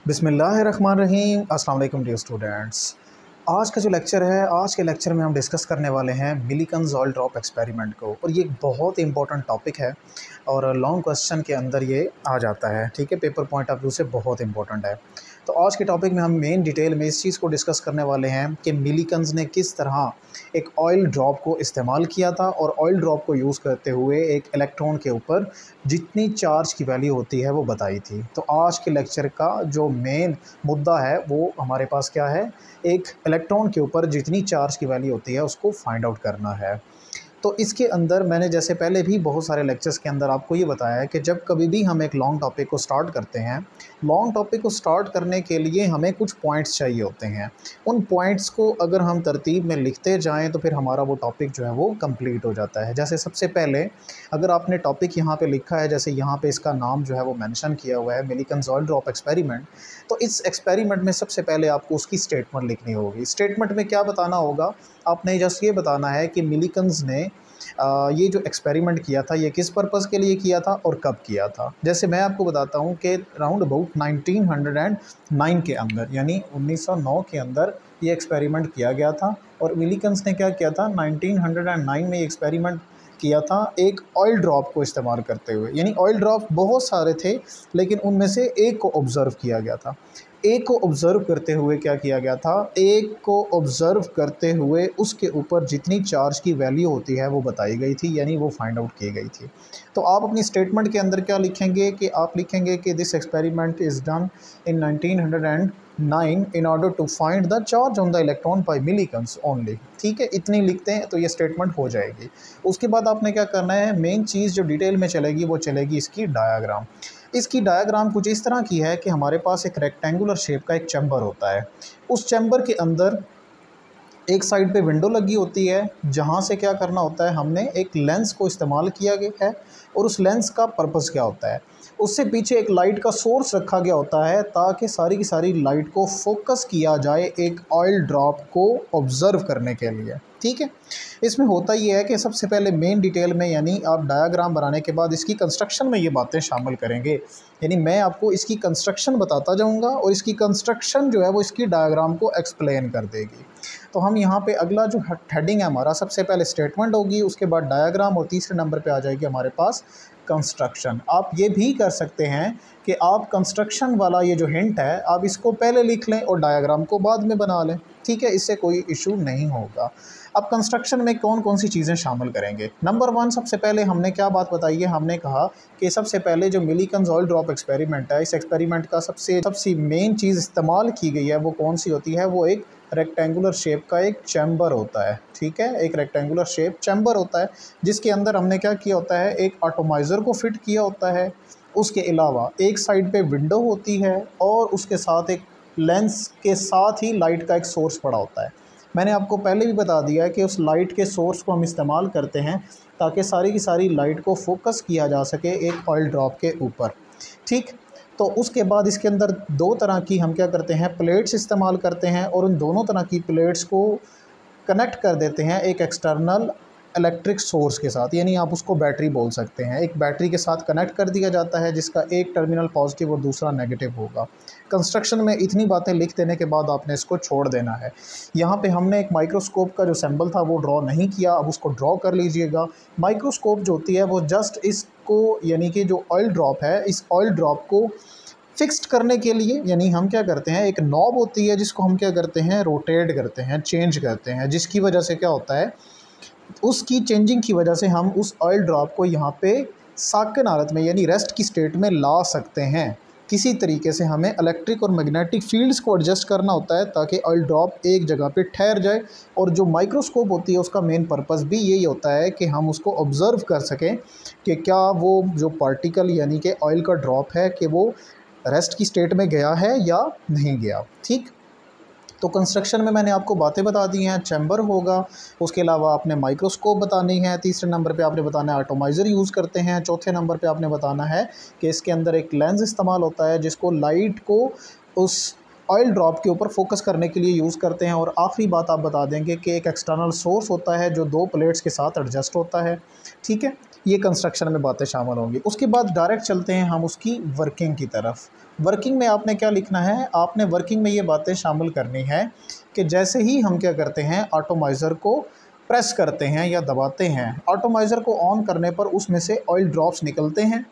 बिस्मिल्लाहिर्रहमानिर्रहीम। अस्सलाम वालेकुम डियर स्टूडेंट्स। आज का जो लेक्चर है, आज के लेक्चर में हम डिस्कस करने वाले हैं मिलीकन्स ऑयल ड्रॉप एक्सपेरिमेंट को, और ये एक बहुत इंपॉर्टेंट टॉपिक है और लॉन्ग क्वेश्चन के अंदर ये आ जाता है। ठीक है, पेपर पॉइंट ऑफ व्यू से बहुत इंपॉर्टेंट है। तो आज के टॉपिक में हम मेन डिटेल में इस चीज़ को डिस्कस करने वाले हैं कि मिलीकन्स ने किस तरह एक ऑयल ड्रॉप को इस्तेमाल किया था और ऑयल ड्रॉप को यूज़ करते हुए एक इलेक्ट्रॉन के ऊपर जितनी चार्ज की वैल्यू होती है वो बताई थी। तो आज के लेक्चर का जो मेन मुद्दा है वो हमारे पास क्या है, एक इलेक्ट्रॉन के ऊपर जितनी चार्ज की वैल्यू होती है उसको फाइंड आउट करना है। तो इसके अंदर मैंने जैसे पहले भी बहुत सारे लेक्चर्स के अंदर आपको ये बताया है कि जब कभी भी हम एक लॉन्ग टॉपिक को स्टार्ट करते हैं, लॉन्ग टॉपिक को स्टार्ट करने के लिए हमें कुछ पॉइंट्स चाहिए होते हैं। उन पॉइंट्स को अगर हम तरतीब में लिखते जाएं तो फिर हमारा वो टॉपिक जो है वो कंप्लीट हो जाता है। जैसे सबसे पहले अगर आपने टॉपिक यहाँ पे लिखा है, जैसे यहाँ पे इसका नाम जो है वो मेंशन किया हुआ है मिलीकन्स ऑयल ड्रॉप एक्सपेरिमेंट, तो इस एक्सपेरिमेंट में सबसे पहले आपको उसकी स्टेटमेंट लिखनी होगी। स्टेटमेंट में क्या बताना होगा, आपने जस्ट ये बताना है कि मिलीकन्स ने ये जो एक्सपेरिमेंट किया था ये किस पर्पज़ के लिए किया था और कब किया था। जैसे मैं आपको बताता हूँ कि राउंड अबाउट 1909 के अंदर, यानी 1909 के अंदर ये एक्सपेरिमेंट किया गया था। और मिलीकन्स ने क्या किया था, 1909 में ये एक्सपेरिमेंट किया था एक ऑयल ड्रॉप को इस्तेमाल करते हुए। यानी ऑयल ड्रॉप बहुत सारे थे लेकिन उनमें से एक को ऑब्ज़र्व किया गया था। एक को ऑब्ज़र्व करते हुए क्या किया गया था, एक को ऑब्ज़र्व करते हुए उसके ऊपर जितनी चार्ज की वैल्यू होती है वो बताई गई थी, यानी वो फाइंड आउट की गई थी। तो आप अपनी स्टेटमेंट के अंदर क्या लिखेंगे कि आप लिखेंगे कि this experiment is done in 1909 in order to find the charge on the electron by Millikan's only. ठीक है, इतनी लिखते हैं तो ये स्टेटमेंट हो जाएगी। उसके बाद आपने क्या करना है, मेन चीज़ जो डिटेल में चलेगी वो चलेगी इसकी डायाग्राम। इसकी डायग्राम कुछ इस तरह की है कि हमारे पास एक रेक्टेंगुलर शेप का एक चैम्बर होता है। उस चैम्बर के अंदर एक साइड पे विंडो लगी होती है, जहाँ से क्या करना होता है, हमने एक लेंस को इस्तेमाल किया गया है। और उस लेंस का पर्पस क्या होता है, उससे पीछे एक लाइट का सोर्स रखा गया होता है ताकि सारी की सारी लाइट को फोकस किया जाए एक ऑयल ड्रॉप को ऑब्ज़र्व करने के लिए। ठीक है, इसमें होता ये है कि सबसे पहले मेन डिटेल में, यानी आप डायग्राम बनाने के बाद इसकी कंस्ट्रक्शन में ये बातें शामिल करेंगे। यानी मैं आपको इसकी कंस्ट्रक्शन बताता जाऊंगा और इसकी कंस्ट्रक्शन जो है वो इसकी डायग्राम को एक्सप्लेन कर देगी। तो हम यहाँ पे अगला जो हेडिंग है हमारा, सबसे पहले स्टेटमेंट होगी, उसके बाद डायग्राम और तीसरे नंबर पे आ जाएगी हमारे पास कंस्ट्रक्शन। आप ये भी कर सकते हैं कि आप कंस्ट्रक्शन वाला ये जो हिंट है आप इसको पहले लिख लें और डायग्राम को बाद में बना लें। ठीक है, इससे कोई इशू नहीं होगा। अब कंस्ट्रक्शन में कौन कौन सी चीज़ें शामिल करेंगे। नंबर 1, सबसे पहले हमने क्या बात बताई है, हमने कहा कि सबसे पहले जो मिलीकन्स ऑयल ड्रॉप एक्सपेरिमेंट है, इस एक्सपेरिमेंट का सबसे मेन चीज़ इस्तेमाल की गई है वो कौन सी होती है, वो एक रेक्टेंगुलर शेप का एक चैम्बर होता है। ठीक है, एक रेक्टेंगुलर शेप चैम्बर होता है जिसके अंदर हमने क्या किया होता है, एक एटॉमाइज़र को फिट किया होता है। उसके अलावा एक साइड पे विंडो होती है और उसके साथ एक लेंस के साथ ही लाइट का एक सोर्स पड़ा होता है। मैंने आपको पहले भी बता दिया है कि उस लाइट के सोर्स को हम इस्तेमाल करते हैं ताकि सारी की सारी लाइट को फोकस किया जा सके एक ऑयल ड्रॉप के ऊपर। ठीक, तो उसके बाद इसके अंदर दो तरह की हम क्या करते हैं, प्लेट्स इस्तेमाल करते हैं और उन दोनों तरह की प्लेट्स को कनेक्ट कर देते हैं एक एक्सटर्नल इलेक्ट्रिक सोर्स के साथ, यानी आप उसको बैटरी बोल सकते हैं। एक बैटरी के साथ कनेक्ट कर दिया जाता है जिसका एक टर्मिनल पॉजिटिव और दूसरा नेगेटिव होगा। कंस्ट्रक्शन में इतनी बातें लिख देने के बाद आपने इसको छोड़ देना है। यहाँ पे हमने एक माइक्रोस्कोप का जो सिंबल था वो ड्रॉ नहीं किया, अब उसको ड्रॉ कर लीजिएगा। माइक्रोस्कोप जो होती है वो जस्ट इसको, यानी कि जो ऑयल ड्रॉप है, इस ऑयल ड्रॉप को फिक्स्ड करने के लिए, यानी हम क्या करते हैं, एक नॉब होती है जिसको हम क्या करते हैं, रोटेट करते हैं, चेंज करते हैं, जिसकी वजह से क्या होता है, उसकी चेंजिंग की वजह से हम उस ऑयल ड्रॉप को यहाँ पे साकिन हालत में, यानी रेस्ट की स्टेट में ला सकते हैं। किसी तरीके से हमें इलेक्ट्रिक और मैग्नेटिक फील्ड्स को एडजस्ट करना होता है ताकि ऑयल ड्रॉप एक जगह पे ठहर जाए। और जो माइक्रोस्कोप होती है उसका मेन पर्पस भी यही होता है कि हम उसको ऑब्ज़र्व कर सकें कि क्या वो जो पार्टिकल यानी कि ऑयल का ड्रॉप है कि वो रेस्ट की स्टेट में गया है या नहीं गया। ठीक, तो कंस्ट्रक्शन में मैंने आपको बातें बता दी हैं, चैम्बर होगा, उसके अलावा आपने माइक्रोस्कोप बतानी है, तीसरे नंबर पे आपने बताना है एटॉमाइज़र यूज़ करते हैं, चौथे नंबर पे आपने बताना है कि इसके अंदर एक लेंस इस्तेमाल होता है जिसको लाइट को उस ऑयल ड्रॉप के ऊपर फोकस करने के लिए यूज़ करते हैं। और आखिरी बात आप बता देंगे कि एक एक्सटर्नल सोर्स होता है जो दो प्लेट्स के साथ एडजस्ट होता है। ठीक है, ये कंस्ट्रक्शन में बातें शामिल होंगी। उसके बाद डायरेक्ट चलते हैं हम उसकी वर्किंग की तरफ। वर्किंग में आपने क्या लिखना है, आपने वर्किंग में ये बातें शामिल करनी है कि जैसे ही हम क्या करते हैं, एटॉमाइज़र को प्रेस करते हैं या दबाते हैं, एटॉमाइज़र को ऑन करने पर उसमें से ऑयल ड्रॉप्स निकलते हैं।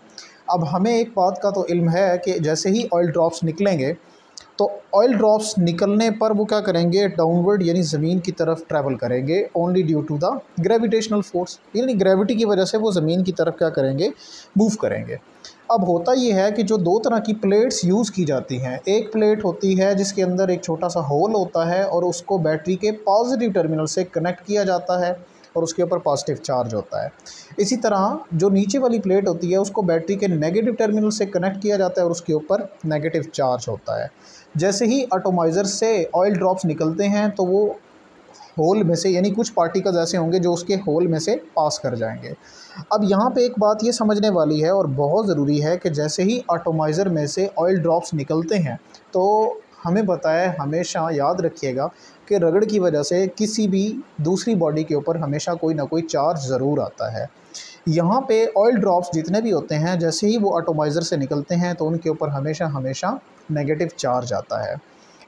अब हमें एक बात का तो इल्म है कि जैसे ही ऑयल ड्रॉप्स निकलेंगे तो ऑयल ड्रॉप्स निकलने पर वो क्या करेंगे, डाउनवर्ड यानी ज़मीन की तरफ ट्रैवल करेंगे, only due to the gravitational force, यानी ग्रेविटी की वजह से वो ज़मीन की तरफ क्या करेंगे, मूव करेंगे। अब होता ये है कि जो दो तरह की प्लेट्स यूज़ की जाती हैं, एक प्लेट होती है जिसके अंदर एक छोटा सा होल होता है और उसको बैटरी के पॉजिटिव टर्मिनल से कनेक्ट किया जाता है और उसके ऊपर पॉजिटिव चार्ज होता है। इसी तरह जो नीचे वाली प्लेट होती है उसको बैटरी के नेगेटिव टर्मिनल से कनेक्ट किया जाता है और उसके ऊपर नेगेटिव चार्ज होता है। जैसे ही एटॉमाइज़र से ऑयल ड्रॉप्स निकलते हैं तो वो होल में से, यानी कुछ पार्टिकल्स ऐसे होंगे जो उसके होल में से पास कर जाएंगे। अब यहाँ पे एक बात ये समझने वाली है और बहुत ज़रूरी है कि जैसे ही एटॉमाइज़र में से ऑयल ड्रॉप्स निकलते हैं तो हमें पता है, हमेशा याद रखिएगा कि रगड़ की वजह से किसी भी दूसरी बॉडी के ऊपर हमेशा कोई ना कोई चार्ज ज़रूर आता है। यहाँ पे ऑयल ड्रॉप्स जितने भी होते हैं, जैसे ही वो एटॉमाइज़र से निकलते हैं तो उनके ऊपर हमेशा हमेशा नेगेटिव चार्ज आता है।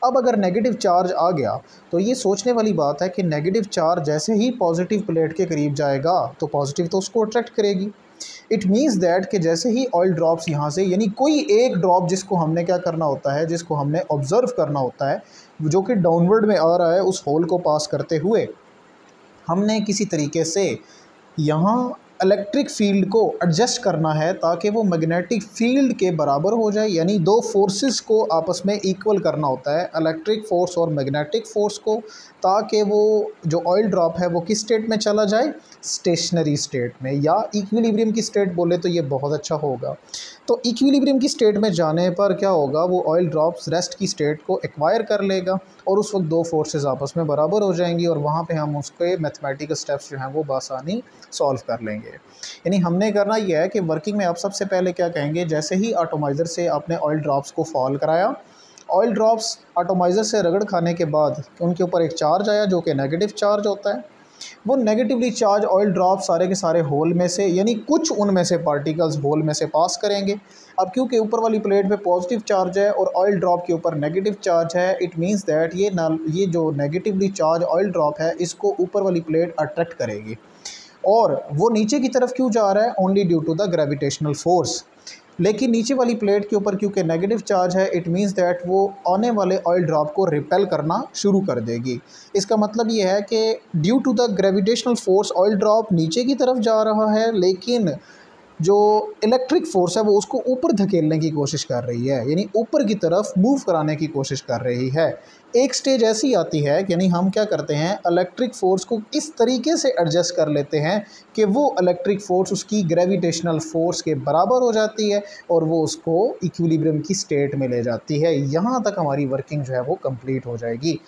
अब अगर नेगेटिव चार्ज आ गया तो ये सोचने वाली बात है कि नेगेटिव चार्ज जैसे ही पॉजिटिव प्लेट के करीब जाएगा तो पॉजिटिव तो उसको अट्रैक्ट करेगी। इट मीन्स दैट कि जैसे ही ऑयल ड्रॉप्स यहाँ से, यानी कोई एक ड्रॉप जिसको हमने क्या करना होता है, जिसको हमने ऑब्ज़र्व करना होता है, जो कि डाउनवर्ड में आ रहा है, उस होल को पास करते हुए हमने किसी तरीके से यहाँ इलेक्ट्रिक फील्ड को एडजस्ट करना है ताकि वो मैग्नेटिक फील्ड के बराबर हो जाए, यानी दो फोर्सेस को आपस में इक्वल करना होता है, इलेक्ट्रिक फोर्स और मैग्नेटिक फोर्स को, ताकि वो जो ऑयल ड्रॉप है वो किस स्टेट में चला जाए, स्टेशनरी स्टेट में, या इक्विलिब्रियम की स्टेट बोले तो ये बहुत अच्छा होगा। तो इक्विलिब्रियम की स्टेट में जाने पर क्या होगा, वो ऑयल ड्रॉप्स रेस्ट की स्टेट को एक्वायर कर लेगा और उस वक्त दो फोर्सेस आपस में बराबर हो जाएंगी और वहाँ पे हम उसके मैथमेटिकल स्टेप्स जो हैं वो बासानी सॉल्व कर लेंगे। यानी हमने करना यह है कि वर्किंग में आप सबसे पहले क्या कहेंगे, जैसे ही एटॉमाइज़र से आपने ऑयल ड्रॉप्स को फॉल कराया, ऑयल ड्रॉप्स एटॉमाइज़र से रगड़ खाने के बाद उनके ऊपर एक चार्ज आया जो कि नेगेटिव चार्ज होता है। वो नेगेटिवली चार्ज ऑयल ड्रॉप सारे के सारे होल में से, यानी कुछ उनमें से पार्टिकल्स होल में से पास करेंगे। अब क्योंकि ऊपर वाली प्लेट पे पॉजिटिव चार्ज है और ऑयल ड्रॉप के ऊपर नेगेटिव चार्ज है, इट मींस दैट ये जो नेगेटिवली चार्ज ऑयल ड्रॉप है इसको ऊपर वाली प्लेट अट्रैक्ट करेगी। और वो नीचे की तरफ क्यों जा रहा है, only due to the gravitational force. लेकिन नीचे वाली प्लेट के ऊपर क्योंकि नेगेटिव चार्ज है, इट मींस दैट वो आने वाले ऑयल ड्रॉप को रिपेल करना शुरू कर देगी। इसका मतलब ये है कि due to the gravitational force oil drop नीचे की तरफ जा रहा है, लेकिन जो इलेक्ट्रिक फोर्स है वो उसको ऊपर धकेलने की कोशिश कर रही है, यानी ऊपर की तरफ मूव कराने की कोशिश कर रही है। एक स्टेज ऐसी आती है कि यानी हम क्या करते हैं, इलेक्ट्रिक फ़ोर्स को इस तरीके से एडजस्ट कर लेते हैं कि वो इलेक्ट्रिक फ़ोर्स उसकी ग्रेविटेशनल फोर्स के बराबर हो जाती है और वो उसको इक्विलिब्रियम की स्टेट में ले जाती है। यहाँ तक हमारी वर्किंग जो है वो कंप्लीट हो जाएगी।